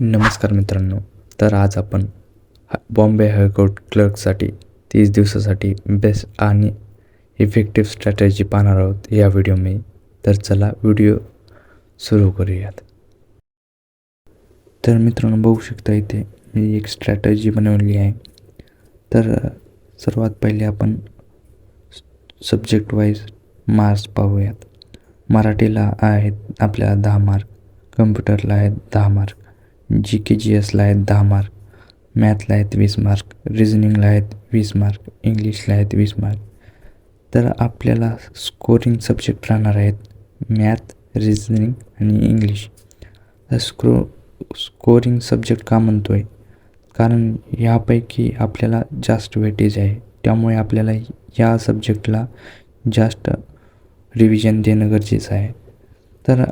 नमस्कार मित्रांनो. तर आज आपण बॉम्बे हायकोर्ट क्लर्कसाठी 30 दिवसासाठी बेस्ट आणि इफेक्टिव्ह स्ट्रॅटेजी पाहणार आहोत या व्हिडिओमध्ये. तर चला व्हिडिओ सुरू करूयात. तर मित्रांनो, बघू शकता इथे मी एक स्ट्रॅटेजी बनवली आहे. तर सर्वात पहिले आपण सब्जेक्ट वाईज मार्क्स पाहूयात. मराठीला आहेत आपल्याला 10 मार्क, कम्प्युटरला आहेत 10 मार्क, GK/GSला आहेत 10 मार्क, मॅथला आहेत 20 मार्क, रिझनिंगला आहेत 20 मार्क, इंग्लिशला आहेत 20 मार्क. तर आपल्याला स्कोरिंग सब्जेक्ट राहणार आहेत मॅथ, रिझनिंग आणि इंग्लिश. स्कोरिंग सब्जेक्ट का म्हणतो आहे? कारण यापैकी आपल्याला जास्त वेटेज आहे, त्यामुळे आपल्याला या सब्जेक्टला जास्त रिव्हिजन देणं गरजेचं आहे. तर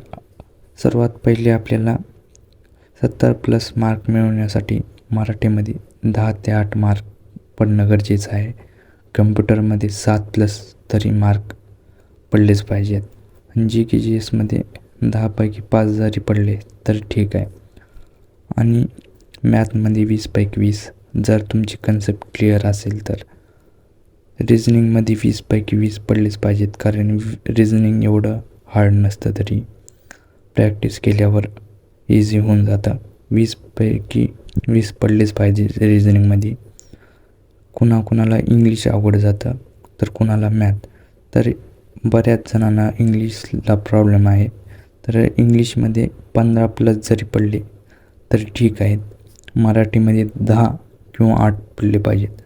सर्वात पहिले आपल्याला 70+ मार्क मिळवण्यासाठी मराठीमध्ये 10 ते 8 मार्क पडणं गरजेचं आहे. कम्प्युटरमध्ये 7+ तरी मार्क पडलेच पाहिजेत. आणि GK/GSमध्ये 10 पैकी 5 जरी पडले तर ठीक आहे. आणि मॅथमध्ये 20 पैकी 20 जर तुमची कन्सेप्ट क्लिअर असेल तर. रिझनिंगमध्ये 20 पैकी 20 पडलेच पाहिजेत, कारण रिझनिंग एवढं हार्ड नसतं, तरी प्रॅक्टिस केल्यावर इझी होऊन जातं. 20 पैकी 20 पडलेच पाहिजे रिझनिंगमध्ये. कुणाकुणाला इंग्लिश अवघड जातं तर कुणाला मॅथ. तर बऱ्याच जणांना इंग्लिशला प्रॉब्लेम आहे. तर इंग्लिशमध्ये 15+ जरी पडले तरी ठीक आहेत. मराठीमध्ये 10 किंवा 8 पडले पाहिजेत.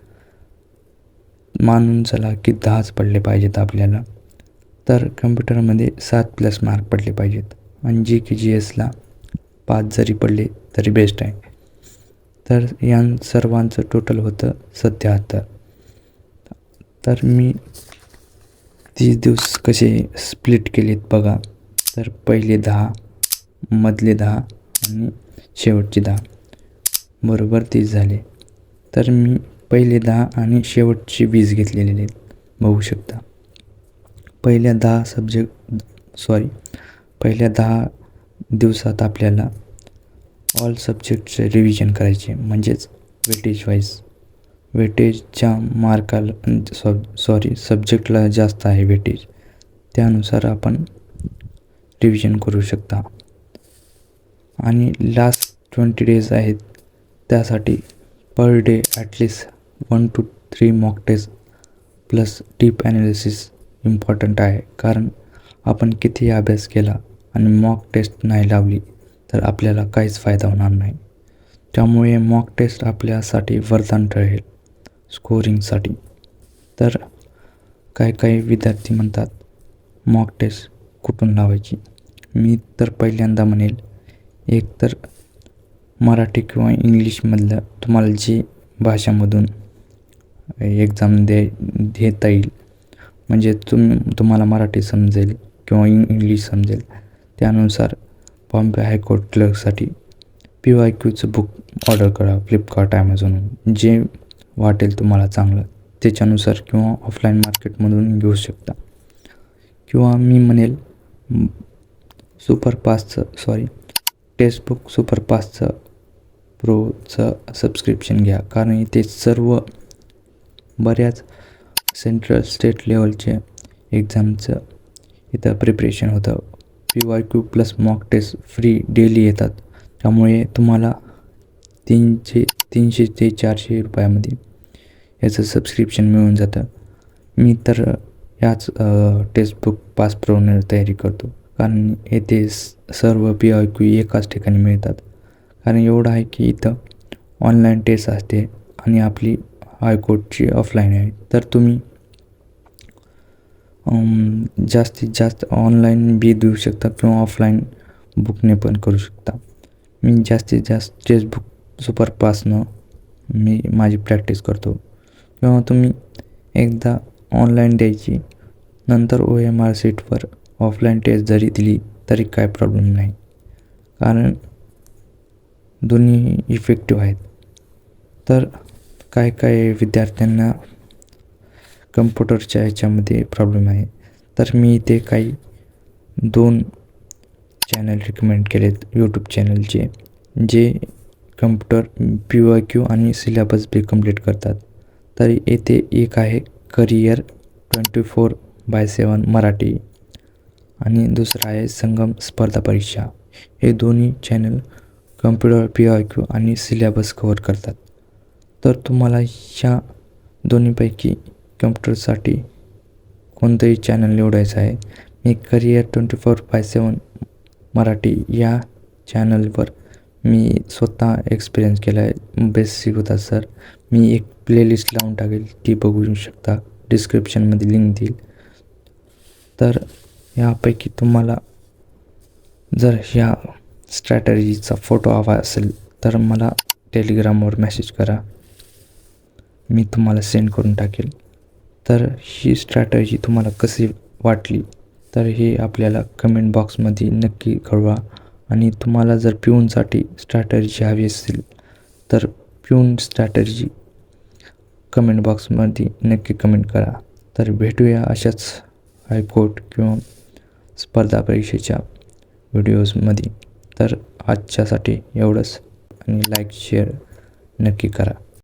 मानून चला की 10च पडले पाहिजेत आपल्याला. तर कम्प्युटरमध्ये 7+ मार्क पडले पाहिजेत. आणि GK/GSला 5 जरी पडले तरी बेस्ट आहे. तर या सर्वांचं टोटल होतं 77. तर मी 30 दिवस कसे स्प्लिट केलेत बघा. तर पहिले 10, मधले 10 आणि शेवटचे 10 बरोबर 30 झाले. तर मी पहिले 10 आणि शेवटचे 20 घेतलेले आहेत, बघू शकता. पहिल्या 10 दिवसात आपल्याला ऑल सब्जेक्टचे रिव्हिजन करायचे, म्हणजेच वेटेजच्या सब्जेक्टला जास्त आहे वेटेज, त्यानुसार आपण रिव्हिजन करू शकता. आणि लास्ट 20 डेज आहेत, त्यासाठी per day at least 1 to 3 mock test plus deep analysis important आहे. कारण आपण कितीही अभ्यास केला आणि मॉक टेस्ट नाही लावली तर आपल्याला काहीच फायदा होणार नाही. त्यामुळे मॉक टेस्ट आपल्यासाठी वरदान ठरेल स्कोरिंगसाठी. तर काही विद्यार्थी म्हणतात मॉक टेस्ट कुठून लावायची. मी तर पहिल्यांदा म्हणेल, एक तर मराठी किंवा इंग्लिशमधलं तुम्हाला जी भाषामधून एक्झाम देता येईल, म्हणजे तुम्हाला मराठी समजेल किंवा इंग्लिश समजेल, त्यानुसार बॉम्बे हायकोर्ट क्लर्कसाठी PYQचं बुक ऑर्डर करा फ्लिपकार्ट, ॲमेझॉनवरून. जे वाटेल तुम्हाला चांगलं त्याच्यानुसार, किंवा ऑफलाईन मार्केटमधून घेऊ शकता. किंवा मी म्हणेल टेक्स्टबुक सुपरपासचं प्रोचं सबस्क्रिप्शन घ्या. कारण इथे सर्व बऱ्याच सेंट्रल स्टेट लेवलचे एक्झामचं इथं प्रिपरेशन होतं. PYQ plus mock test free daily येतात. त्यामुळे तुम्हाला 300 ते 400 रुपयामध्ये याचं सबस्क्रिप्शन मिळून जातं. मी तर याच टेक्स्टबुक पास प्रोने तयारी करतो, कारण येथे सर्व PYQ एकाच ठिकाणी मिळतात. कारण एवढं आहे की इथं ऑनलाईन टेस्ट असते आणि आपली हायकोर्टची ऑफलाईन आहे. तर तुम्ही जास्तीत जास्त ऑनलाईन बी देऊ शकता किंवा ऑफलाईन बुकने पण करू शकता. मी जास्तीत जास्त टेक्स्टबुक सुपरपासनं मी माझी प्रॅक्टिस करतो. किंवा तुम्ही एकदा ऑनलाईन द्यायची, नंतर OMR शीटवर ऑफलाईन टेस्ट जरी दिली तरी काय प्रॉब्लेम नाही, कारण दोन्ही इफेक्टिव्ह आहेत. तर काय विद्यार्थ्यांना कम्प्युटरच्या ह्याच्यामध्ये प्रॉब्लेम आहे. तर मी इथे काही 2 चॅनल रिकमेंड केलेत यूट्यूब चॅनलचे, जे कम्प्युटर PYQ आणि सिलेबस बी कंप्लीट करतात. तर येथे एक आहे करिअर 24/7 मराठी आणि दुसरं आहे संगम स्पर्धा परीक्षा. हे दोन्ही चॅनल कम्प्युटर PYQ आणि सिलेबस कव्हर करतात. तर तुम्हाला ह्या दोन्हीपैकी कम्प्युटरसाठी कोणतंही चॅनल निवडायचं आहे. मी करिअर 24/7 मराठी या चॅनलवर मी स्वतः एक्सपिरियन्स केला आहे. बेसिक होता सर. मी एक प्लेलिस्ट लावून टाकेल, ती बघू शकता. डिस्क्रिप्शनमध्ये लिंक देईल. तर यापैकी तुम्हाला जर ह्या स्ट्रॅटजीचा फोटो हवा असेल तर मला टेलिग्रामवर मेसेज करा, मी तुम्हाला सेंड करून टाकेल. तर ही स्ट्रॅटजी तुम्हाला कशी वाटली तर हे आपल्याला कमेंट बॉक्समध्ये नक्की कळवा. आणि तुम्हाला जर पिऊनसाठी स्ट्रॅटजी हवी असेल तर पिऊन स्ट्रॅटजी कमेंट बॉक्समध्ये नक्की कमेंट करा. तर भेटूया अशाच हायकोर्ट किंवा स्पर्धा परीक्षेच्या व्हिडिओजमध्ये. तर आजच्यासाठी एवढंच आणि लाईक शेअर नक्की करा.